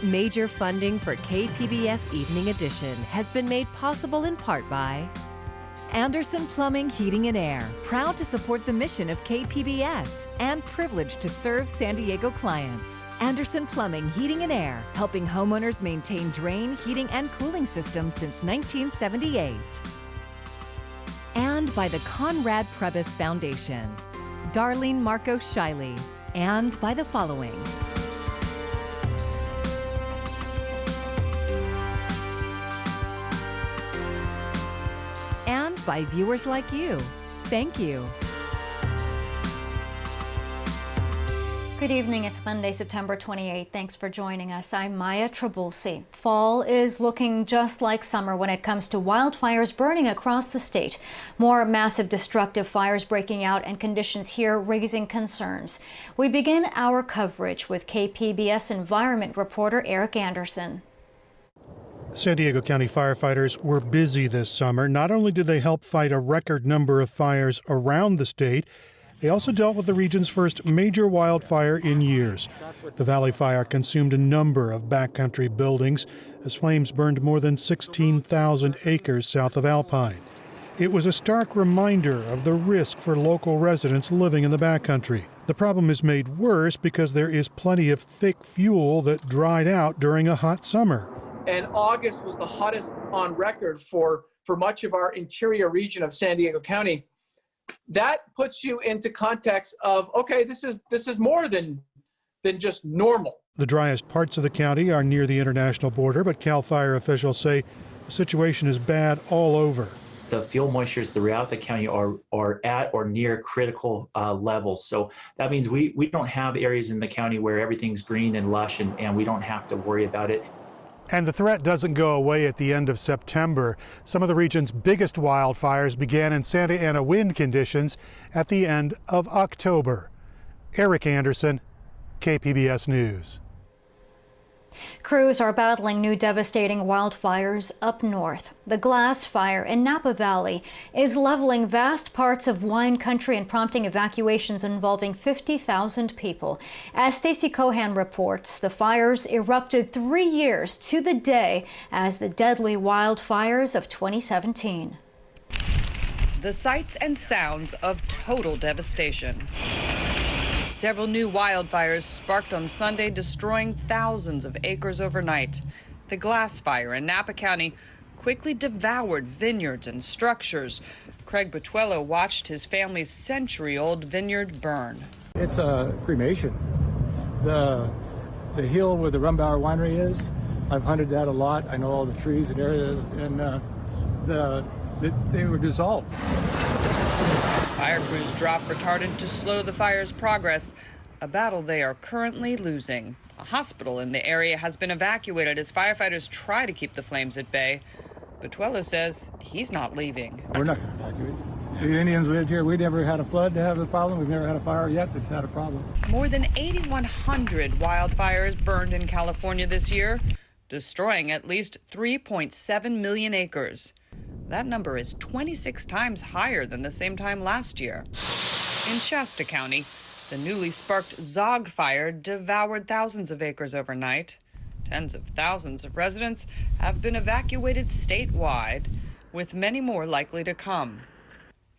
Major funding for KPBS Evening Edition has been made possible in part by Anderson Plumbing, Heating and Air, proud to support the mission of KPBS and privileged to serve San Diego clients. Anderson Plumbing, Heating and Air, helping homeowners maintain drain, heating, and cooling systems since 1978. And by the Conrad Prebys Foundation, Darlene Marco Shiley, and by the following. And by viewers like you. Thank you. Good evening. It's Monday, September 28th. Thanks for joining us. I'm Maya Trabulsi. Fall is looking just like summer when it comes to wildfires burning across the state. More massive destructive fires breaking out and conditions here raising concerns. We begin our coverage with KPBS environment reporter Eric Anderson. San Diego County firefighters were busy this summer. Not only did they help fight a record number of fires around the state, they also dealt with the region's first major wildfire in years. The Valley Fire consumed a number of backcountry buildings as flames burned more than 16,000 acres south of Alpine. It was a stark reminder of the risk for local residents living in the backcountry. The problem is made worse because there is plenty of thick fuel that dried out during a hot summer. And August was the hottest on record for much of our interior region of San Diego County. That puts you into context of, okay, this is more than just normal. The driest parts of the county are near the international border, but CAL FIRE officials say the situation is bad all over. The fuel moistures throughout the county are at or near critical levels. So that means we don't have areas in the county where everything's green and lush and we don't have to worry about it. And the threat doesn't go away at the end of September. Some of the region's biggest wildfires began in Santa Ana wind conditions at the end of October. Eric Anderson, KPBS News. Crews are battling new devastating wildfires up north. The Glass Fire in Napa Valley is leveling vast parts of wine country and prompting evacuations involving 50,000 people. As Stacy Cohan reports, the fires erupted 3 years to the day as the deadly wildfires of 2017. The sights and sounds of total devastation. Several new wildfires sparked on Sunday, destroying thousands of acres overnight. The Glass Fire in Napa County quickly devoured vineyards and structures. Craig Botuello watched his family's century-old vineyard burn. It's a cremation. The hill where the Rumbauer Winery is, I've hunted that a lot. I know all the trees and area, and they were dissolved. Fire crews dropped retardant to slow the fire's progress, a battle they are currently losing. A hospital in the area has been evacuated as firefighters try to keep the flames at bay. Botuello says he's not leaving. We're not going to evacuate. The Indians lived here. We never had a flood to have this problem. We've never had a fire yet that's had a problem. More than 8,100 wildfires burned in California this year, destroying at least 3.7 million acres. That number is 26 times higher than the same time last year. In Shasta County, the newly sparked Zog Fire devoured thousands of acres overnight. Tens of thousands of residents have been evacuated statewide, with many more likely to come.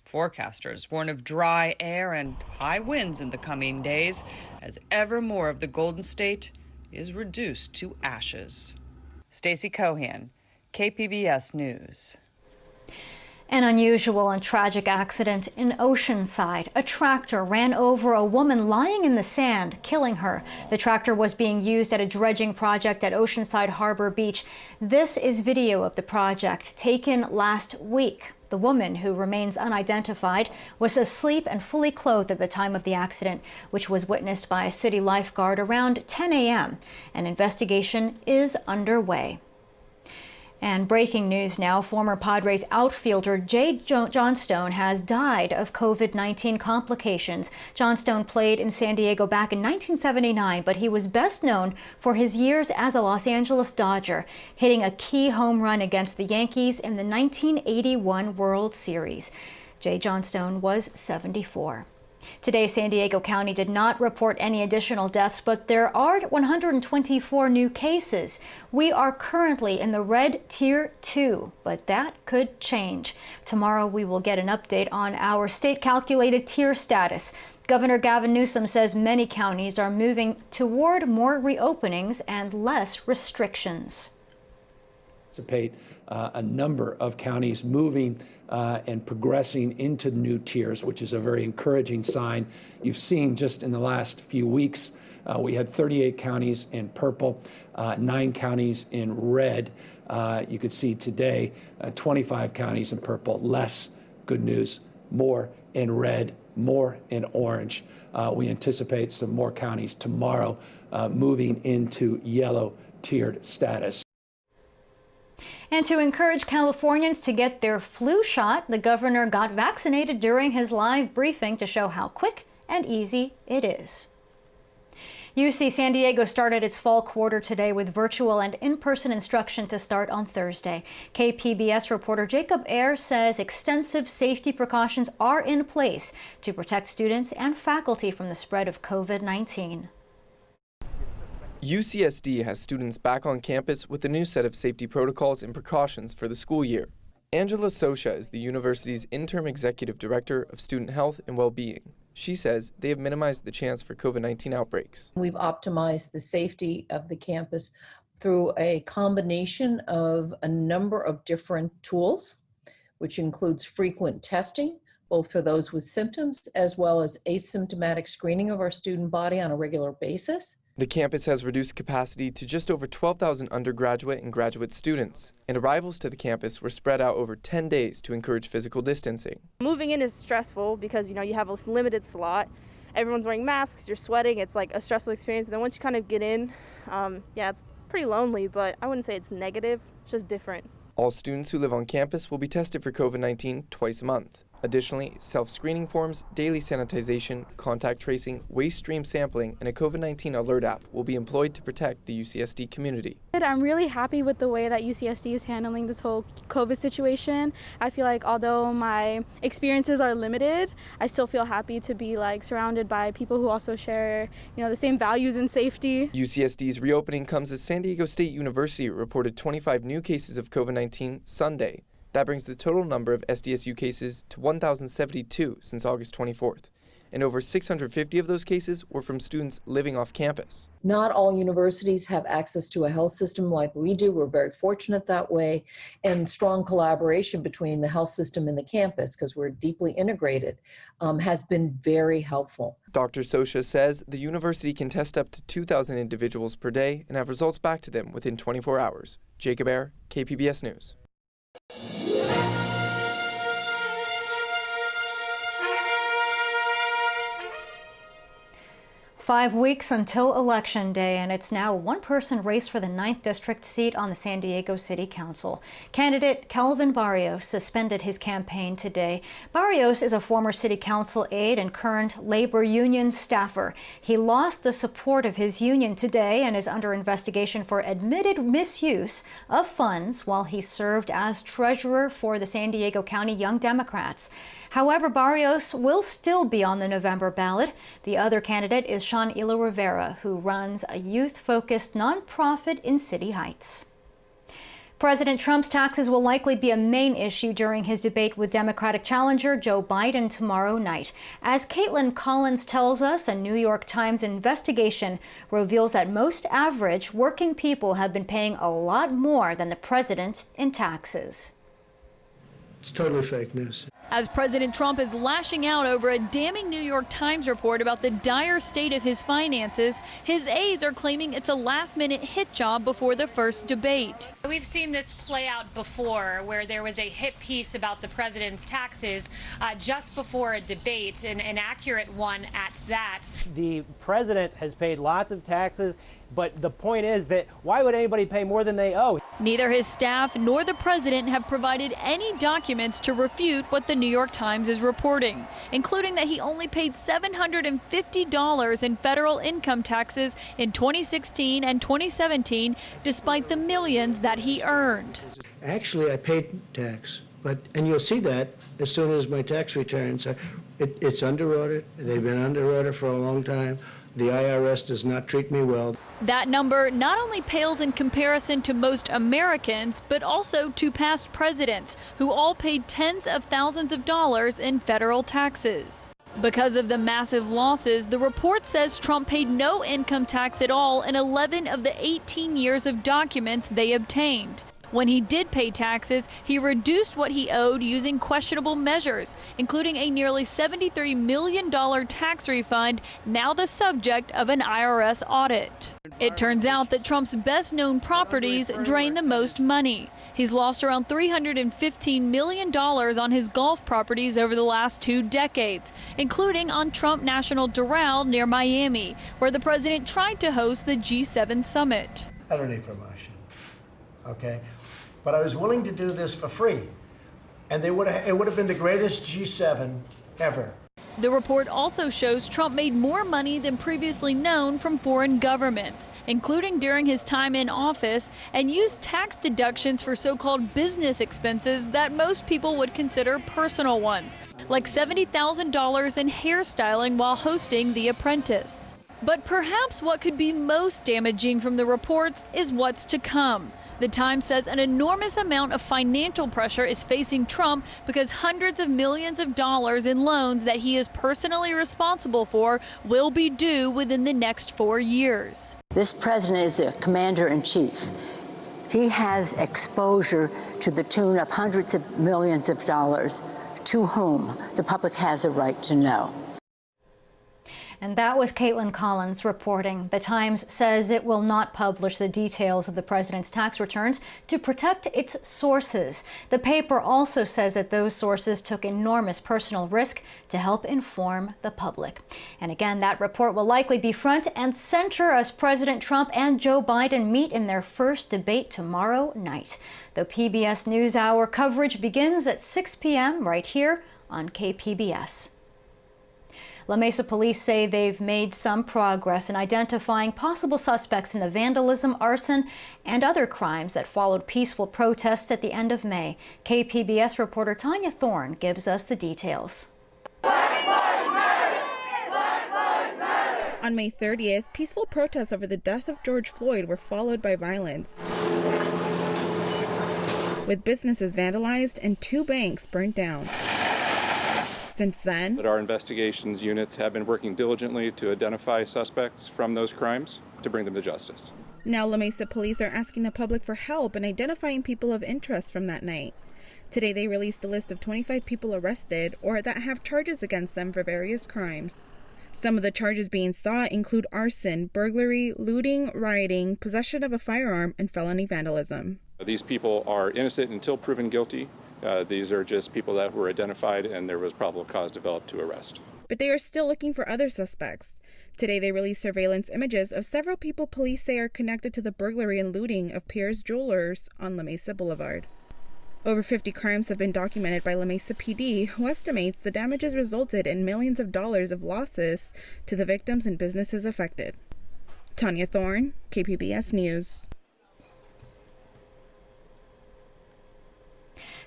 Forecasters warn of dry air and high winds in the coming days as ever more of the Golden State is reduced to ashes. Stacy Cohan, KPBS News. An unusual and tragic accident in Oceanside. A tractor ran over a woman lying in the sand, killing her. The tractor was being used at a dredging project at Oceanside Harbor Beach. This is video of the project taken last week. The woman, who remains unidentified, was asleep and fully clothed at the time of the accident, which was witnessed by a city lifeguard around 10 a.m. An investigation is underway. And breaking news now, former Padres outfielder Jay Johnstone has died of COVID-19 complications. Johnstone played in San Diego back in 1979, but he was best known for his years as a Los Angeles Dodger, hitting a key home run against the Yankees in the 1981 World Series. Jay Johnstone was 74. Today, San Diego County did not report any additional deaths, but there are 124 new cases. We are currently in the red tier 2, but that could change. Tomorrow, we will get an update on our state-calculated tier status. Governor Gavin Newsom says many counties are moving toward more reopenings and less restrictions. Anticipate a number of counties moving and progressing into new tiers, which is a very encouraging sign. You've seen just in the last few weeks, we had 38 counties in purple, 9 counties in red. You could see today 25 counties in purple. Less good news, more in red, more in orange. We anticipate some more counties tomorrow moving into yellow tiered status. And to encourage Californians to get their flu shot, the governor got vaccinated during his live briefing to show how quick and easy it is. UC San Diego started its fall quarter today with virtual and in-person instruction to start on Thursday. KPBS reporter Jacob Ayer says extensive safety precautions are in place to protect students and faculty from the spread of COVID-19. UCSD has students back on campus with a new set of safety protocols and precautions for the school year. Angela Socha is the university's interim executive director of student health and well-being. She says they have minimized the chance for COVID-19 outbreaks. We've optimized the safety of the campus through a combination of a number of different tools, which includes frequent testing, both for those with symptoms as well as asymptomatic screening of our student body on a regular basis. The campus has reduced capacity to just over 12,000 undergraduate and graduate students, and arrivals to the campus were spread out over 10 days to encourage physical distancing. Moving in is stressful because, you have a limited slot. Everyone's wearing masks, you're sweating, it's like a stressful experience. And then once you kind of get in, it's pretty lonely, but I wouldn't say it's negative, it's just different. All students who live on campus will be tested for COVID-19 twice a month. Additionally, self-screening forms, daily sanitization, contact tracing, waste stream sampling, and a COVID-19 alert app will be employed to protect the UCSD community. I'm really happy with the way that UCSD is handling this whole COVID situation. I feel like although my experiences are limited, I still feel happy to be surrounded by people who also share, the same values and safety. UCSD's reopening comes as San Diego State University reported 25 new cases of COVID-19 Sunday. That brings the total number of SDSU cases to 1,072 since August 24th. And over 650 of those cases were from students living off campus. Not all universities have access to a health system like we do. We're very fortunate that way, and strong collaboration between the health system and the campus, because we're deeply integrated, has been very helpful. Dr. Socha says the university can test up to 2,000 individuals per day and have results back to them within 24 hours. Jacob Ayer, KPBS News. 5 weeks until Election Day, and it's now a one-person race for the 9th District seat on the San Diego City Council. Candidate Kelvin Barrios suspended his campaign today. Barrios is a former City Council aide and current labor union staffer. He lost the support of his union today and is under investigation for admitted misuse of funds while he served as treasurer for the San Diego County Young Democrats. However, Barrios will still be on the November ballot. The other candidate is Sean Ilo Rivera, who runs a youth-focused nonprofit in City Heights. President Trump's taxes will likely be a main issue during his debate with Democratic challenger Joe Biden tomorrow night. As Caitlin Collins tells us, a New York Times investigation reveals that most average working people have been paying a lot more than the president in taxes. It's totally fake news. As President Trump is lashing out over a damning New York Times report about the dire state of his finances, his aides are claiming it's a last-minute hit job before the first debate. We've seen this play out before, where there was a hit piece about the president's taxes just before a debate, an accurate one at that. The president has paid lots of taxes, but the point is that why would anybody pay more than they owe? Neither his staff nor the president have provided any documents to refute what the New York Times is reporting, including that he only paid $750 in federal income taxes in 2016 and 2017, despite the millions that he earned. Actually, I paid tax, and you'll see that as soon as my tax returns are It's under audit. They've been under audit for a long time. The IRS does not treat me well. That number not only pales in comparison to most Americans, but also to past presidents who all paid tens of thousands of dollars in federal taxes. Because of the massive losses, the report says Trump paid no income tax at all in 11 of the 18 years of documents they obtained. When he did pay taxes, he reduced what he owed using questionable measures, including a nearly $73 million tax refund, now the subject of an IRS audit. It turns out that Trump's best-known properties drain the most money. He's lost around $315 million on his golf properties over the last 2 decades, including on Trump National Doral near Miami, where the president tried to host the G7 summit. I don't need promotion, okay? But I was willing to do this for free. And it would have been the greatest G7 ever. The report also shows Trump made more money than previously known from foreign governments, including during his time in office, and used tax deductions for so-called business expenses that most people would consider personal ones, like $70,000 in hairstyling while hosting The Apprentice. But perhaps what could be most damaging from the reports is what's to come. The Times says an enormous amount of financial pressure is facing Trump because hundreds of millions of dollars in loans that he is personally responsible for will be due within the next 4 years. This president is the commander-in-chief. He has exposure to the tune of hundreds of millions of dollars, to whom the public has a right to know. And that was Caitlin Collins reporting. The Times says it will not publish the details of the president's tax returns to protect its sources. The paper also says that those sources took enormous personal risk to help inform the public. And again, that report will likely be front and center as President Trump and Joe Biden meet in their first debate tomorrow night. The PBS NewsHour coverage begins at 6 p.m. right here on KPBS. La Mesa police say they've made some progress in identifying possible suspects in the vandalism, arson, and other crimes that followed peaceful protests at the end of May. KPBS reporter Tanya Thorne gives us the details. On May 30th, peaceful protests over the death of George Floyd were followed by violence, with businesses vandalized and 2 banks burned down. Since then, our investigations units have been working diligently to identify suspects from those crimes to bring them to justice. Now La Mesa police are asking the public for help in identifying people of interest from that night. Today they released a list of 25 people arrested or that have charges against them for various crimes. Some of the charges being sought include arson, burglary, looting, rioting, possession of a firearm, and felony vandalism. These people are innocent until proven guilty. These are just people that were identified and there was probable cause developed to arrest. But they are still looking for other suspects. Today they released surveillance images of several people police say are connected to the burglary and looting of Pierre's Jewelers on La Mesa Boulevard. Over 50 crimes have been documented by La Mesa PD, who estimates the damages resulted in millions of dollars of losses to the victims and businesses affected. Tanya Thorne, KPBS News.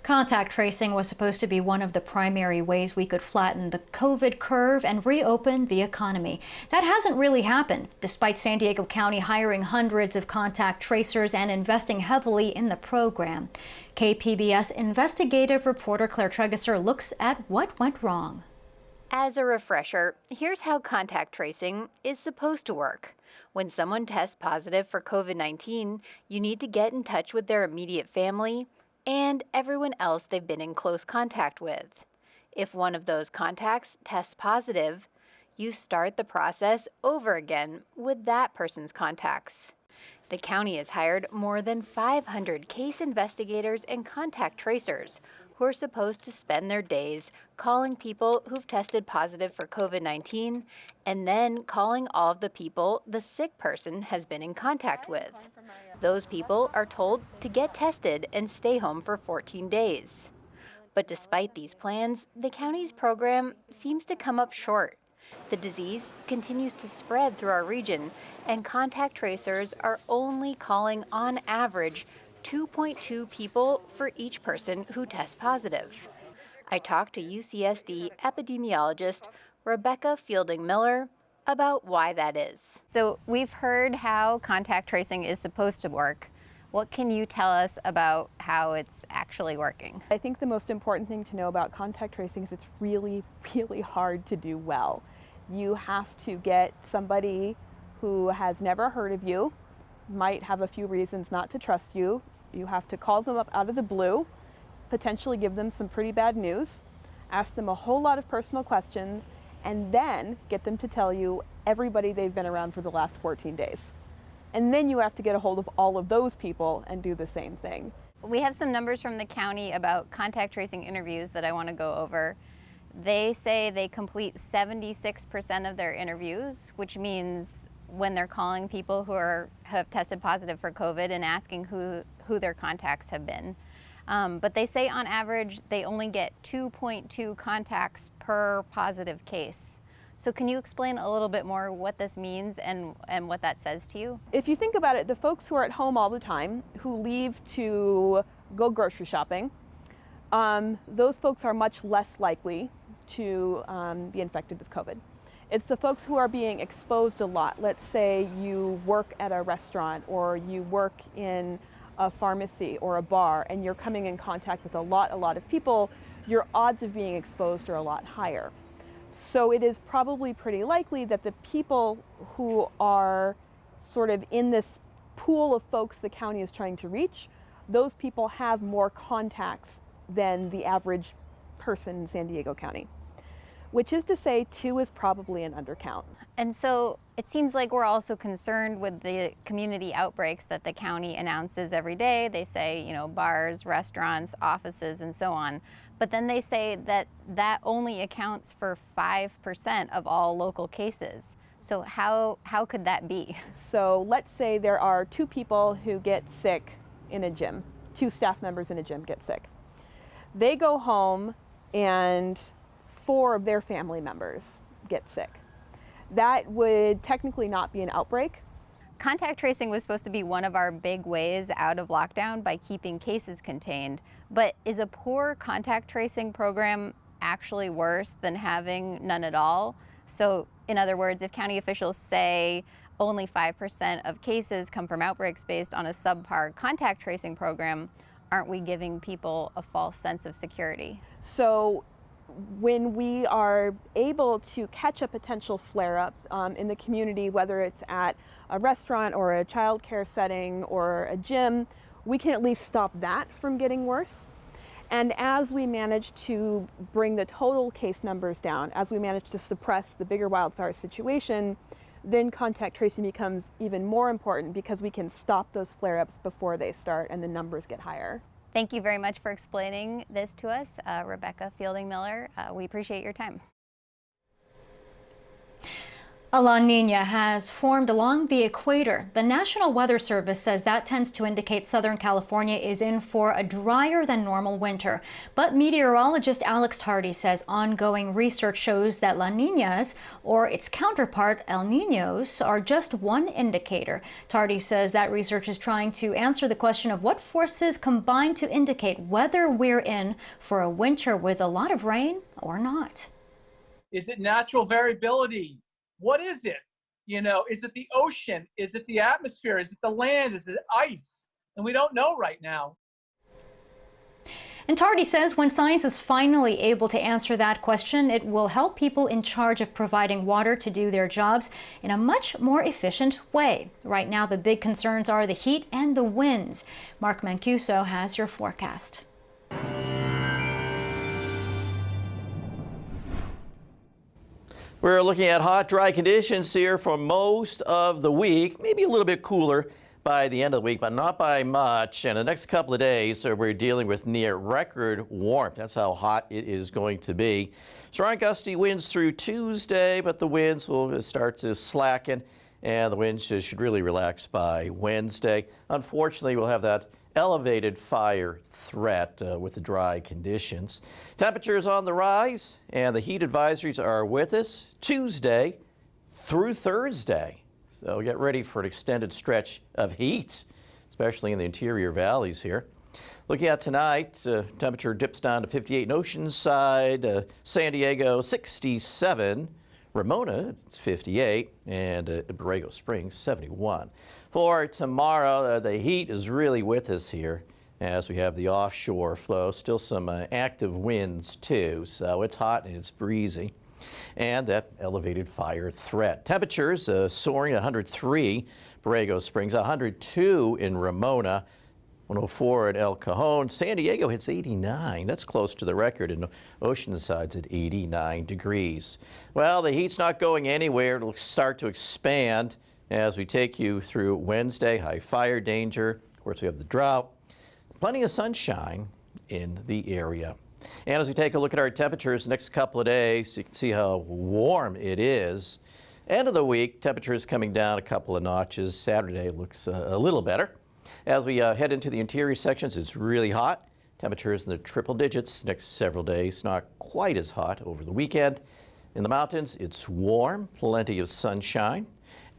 Contact tracing was supposed to be one of the primary ways we could flatten the COVID curve and reopen the economy. That hasn't really happened, despite San Diego County hiring hundreds of contact tracers and investing heavily in the program. KPBS investigative reporter Claire Tregesser looks at what went wrong. As a refresher, here's how contact tracing is supposed to work. When someone tests positive for COVID-19, you need to get in touch with their immediate family and everyone else they've been in close contact with. If one of those contacts tests positive, you start the process over again with that person's contacts. The county has hired more than 500 case investigators and contact tracers who are supposed to spend their days calling people who've tested positive for COVID-19 and then calling all of the people the sick person has been in contact with. Those people are told to get tested and stay home for 14 days. But despite these plans, the county's program seems to come up short. The disease continues to spread through our region, and contact tracers are only calling on average 2.2 people for each person who tests positive. I talked to UCSD epidemiologist Rebecca Fielding Miller about why that is. So we've heard how contact tracing is supposed to work. What can you tell us about how it's actually working? I think the most important thing to know about contact tracing is it's really, really hard to do well. You have to get somebody who has never heard of you, might have a few reasons not to trust you. You have to call them up out of the blue, potentially give them some pretty bad news, ask them a whole lot of personal questions, and then get them to tell you everybody they've been around for the last 14 days. And then you have to get a hold of all of those people and do the same thing. We have some numbers from the county about contact tracing interviews that I want to go over. They say they complete 76% of their interviews, which means when they're calling people who have tested positive for COVID and asking who their contacts have been. But they say on average they only get 2.2 contacts per positive case. So can you explain a little bit more what this means and what that says to you? If you think about it, the folks who are at home all the time, who leave to go grocery shopping, those folks are much less likely to be infected with COVID. It's the folks who are being exposed a lot. Let's say you work at a restaurant or you work in a pharmacy or a bar and you're coming in contact with a lot of people, your odds of being exposed are a lot higher. So it is probably pretty likely that the people who are sort of in this pool of folks the county is trying to reach, those people have more contacts than the average person in San Diego County, which is to say 2 is probably an undercount. And so it seems like we're also concerned with the community outbreaks that the county announces every day. They say, bars, restaurants, offices, and so on. But then they say that that only accounts for 5% of all local cases. So how could that be? So let's say there are 2 people who get sick in a gym. 2 staff members in a gym get sick. They go home and 4 of their family members get sick. That would technically not be an outbreak. Contact tracing was supposed to be one of our big ways out of lockdown by keeping cases contained. But is a poor contact tracing program actually worse than having none at all? So in other words, if county officials say only 5% of cases come from outbreaks based on a subpar contact tracing program, aren't we giving people a false sense of security? So when we are able to catch a potential flare-up in the community, whether it's at a restaurant or a child care setting or a gym, we can at least stop that from getting worse. And as we manage to bring the total case numbers down, as we manage to suppress the bigger wildfire situation, then contact tracing becomes even more important because we can stop those flare-ups before they start and the numbers get higher. Thank you very much for explaining this to us, Rebecca Fielding Miller. We appreciate your time. A La Nina has formed along the equator. The National Weather Service says that tends to indicate Southern California is in for a drier than normal winter. But meteorologist Alex Tardy says ongoing research shows that La Ninas, or its counterpart El Niños, are just one indicator. Tardy says that research is trying to answer the question of what forces combine to indicate whether we're in for a winter with a lot of rain or not. Is it natural variability? What is it? Is it the ocean? Is it the atmosphere? Is it the land? Is it ice? And we don't know right now. And Tardy says when science is finally able to answer that question, it will help people in charge of providing water to do their jobs in a much more efficient way. Right now, the big concerns are the heat and the winds. Mark Mancuso has your forecast. We're looking at hot, dry conditions here for most of the week, maybe a little bit cooler by the end of the week, but not by much. And the next couple of days, we're dealing with near record warmth. That's how hot it is going to be. Strong gusty winds through Tuesday, but the winds will start to slacken and the winds should really relax by Wednesday. Unfortunately, we'll have that elevated fire threat with the dry conditions. Temperatures on the rise and the heat advisories are with us Tuesday through Thursday. So get ready for an extended stretch of heat, especially in the interior valleys here. Looking at tonight, temperature dips down to 58 in Oceanside, San Diego 67, Ramona it's 58, and Borrego Springs 71. For tomorrow, the heat is really with us here as we have the offshore flow. Still some active winds too, so it's hot and it's breezy. And that elevated fire threat. Temperatures soaring 103, Borrego Springs, 102 in Ramona, 104 at El Cajon. San Diego hits 89. That's close to the record, and Oceanside's at 89 degrees. Well, the heat's not going anywhere. It'll start to expand as we take you through Wednesday. High fire danger. Of course, we have the drought. Plenty of sunshine in the area. And as we take a look at our temperatures the next couple of days, you can see how warm it is. End of the week, temperatures coming down a couple of notches. Saturday looks a little better. As we head into the interior sections, it's really hot. Temperatures in the triple digits next several days. Not quite as hot over the weekend. In the mountains, it's warm, plenty of sunshine.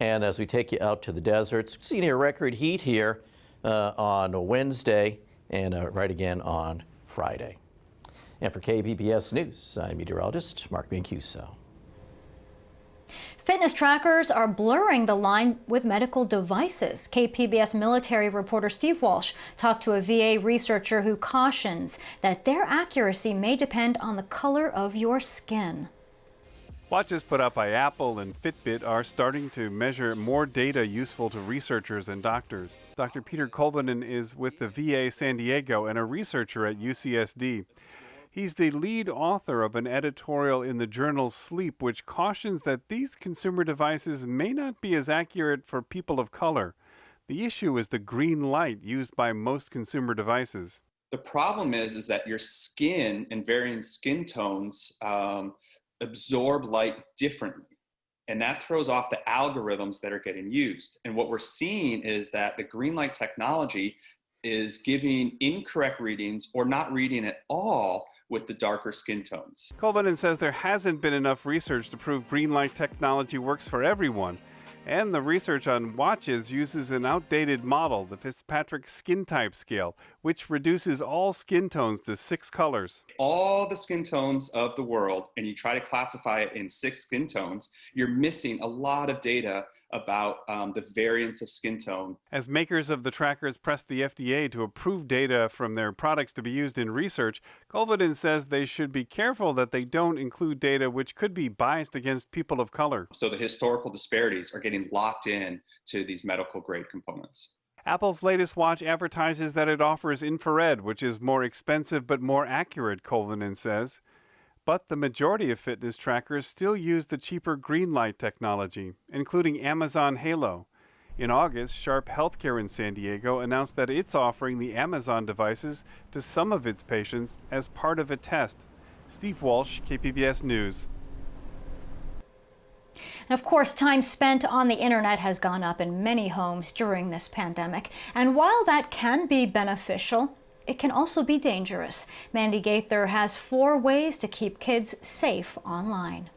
And as we take you out to the deserts, we've seen near record heat here on Wednesday and right again on Friday. And for KPBS News, I'm meteorologist Mark Mancuso. Fitness trackers are blurring the line with medical devices. KPBS military reporter Steve Walsh talked to a VA researcher who cautions that their accuracy may depend on the color of your skin. Watches put out by Apple and Fitbit are starting to measure more data useful to researchers and doctors. Dr. Peter Colvinen is with the VA San Diego and a researcher at UCSD. He's the lead author of an editorial in the journal Sleep, which cautions that these consumer devices may not be as accurate for people of color. The issue is the green light used by most consumer devices. The problem is that your skin and varying skin tones absorb light differently. And that throws off the algorithms that are getting used. And what we're seeing is that the green light technology is giving incorrect readings or not reading at all with the darker skin tones. Colvinen says there hasn't been enough research to prove green light technology works for everyone. And the research on watches uses an outdated model, the Fitzpatrick skin type scale, which reduces all skin tones to 6 colors. All the skin tones of the world, and you try to classify it in 6 skin tones, you're missing a lot of data about the variance of skin tone. As makers of the trackers press the FDA to approve data from their products to be used in research, Colvinen says they should be careful that they don't include data which could be biased against people of color. So the historical disparities are getting locked in to these medical grade components. Apple's latest watch advertises that it offers infrared, which is more expensive but more accurate, Colvinen says. But the majority of fitness trackers still use the cheaper green light technology, including Amazon Halo. In August, Sharp Healthcare in San Diego announced that it's offering the Amazon devices to some of its patients as part of a test. Steve Walsh, KPBS News. And of course, time spent on the internet has gone up in many homes during this pandemic. And while that can be beneficial, it can also be dangerous. Mandy Gaither has 4 ways to keep kids safe online.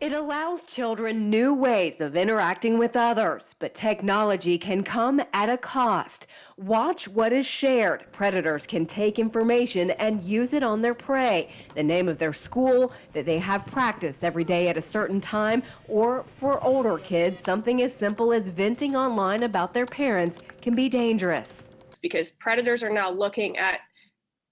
It allows children new ways of interacting with others, but technology can come at a cost. Watch what is shared. Predators can take information and use it on their prey. The name of their school, that they have practice every day at a certain time, or for older kids, something as simple as venting online about their parents can be dangerous. Because predators are now looking at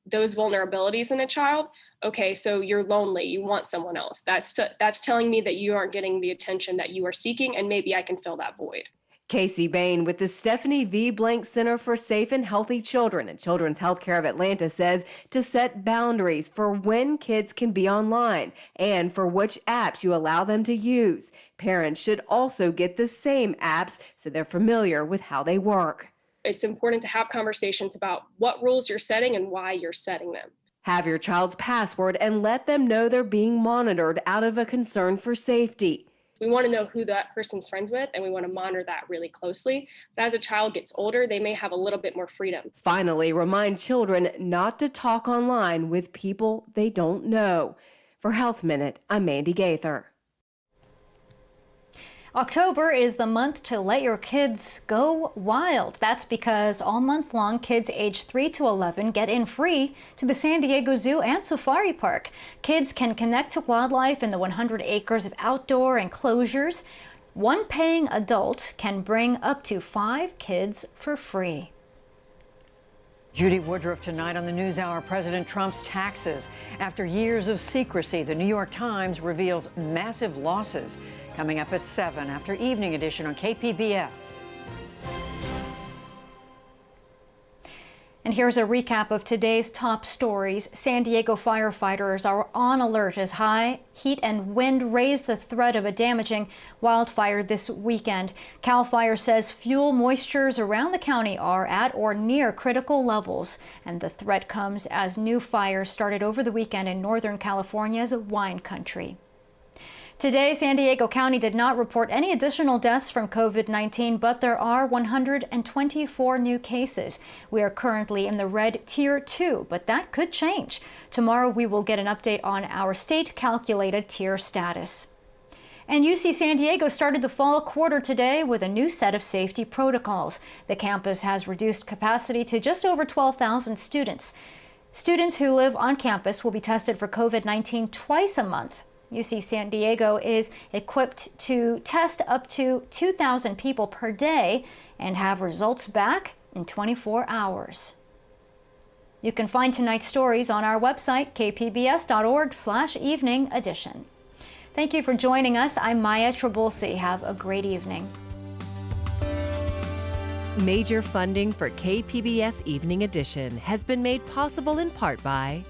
those vulnerabilities in a child. Okay, so you're lonely, you want someone else. That's telling me that you aren't getting the attention that you are seeking, and maybe I can fill that void. Casey Bain with the Stephanie V. Blank Center for Safe and Healthy Children at Children's Healthcare of Atlanta says to set boundaries for when kids can be online and for which apps you allow them to use. Parents should also get the same apps so they're familiar with how they work. It's important to have conversations about what rules you're setting and why you're setting them. Have your child's password and let them know they're being monitored out of a concern for safety. We want to know who that person's friends with, and we want to monitor that really closely. But as a child gets older, they may have a little bit more freedom. Finally, remind children not to talk online with people they don't know. For Health Minute, I'm Mandy Gaither. October is the month to let your kids go wild. That's because all month long, kids aged 3 to 11 get in free to the San Diego Zoo and Safari Park. Kids can connect to wildlife in the 100 acres of outdoor enclosures. One paying adult can bring up to 5 kids for free. Judy Woodruff tonight on the NewsHour. President Trump's taxes. After years of secrecy, the New York Times reveals massive losses. Coming up at 7 after Evening Edition on KPBS. And here's a recap of today's top stories. San Diego firefighters are on alert as high heat and wind raise the threat of a damaging wildfire this weekend. CAL FIRE says fuel moistures around the county are at or near critical levels, and the threat comes as new fires started over the weekend in Northern California's wine country. Today, San Diego County did not report any additional deaths from COVID-19, but there are 124 new cases. We are currently in the red Tier 2, but that could change. Tomorrow, we will get an update on our state-calculated tier status. And UC San Diego started the fall quarter today with a new set of safety protocols. The campus has reduced capacity to just over 12,000 students. Students who live on campus will be tested for COVID-19 twice a month. UC San Diego is equipped to test up to 2,000 people per day and have results back in 24 hours. You can find tonight's stories on our website, kpbs.org/evening edition. Thank you for joining us. I'm Maya Trabulsi. Have a great evening. Major funding for KPBS Evening Edition has been made possible in part by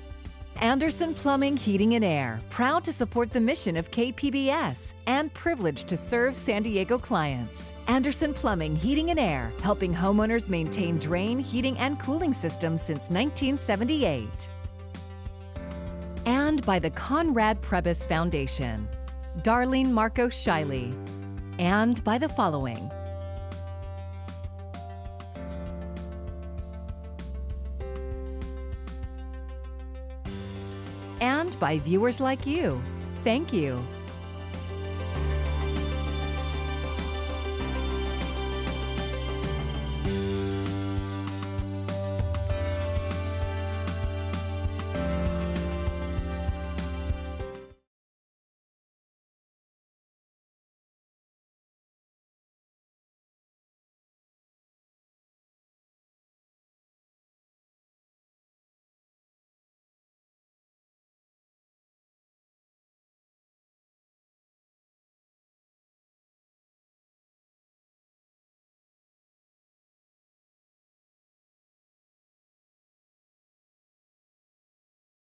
Anderson Plumbing, Heating and Air, proud to support the mission of KPBS and privileged to serve San Diego clients. Anderson Plumbing, Heating and Air, helping homeowners maintain drain, heating, and cooling systems since 1978. And by the Conrad Prebys Foundation, Darlene Marco Shiley, and by the following: and by viewers like you. Thank you.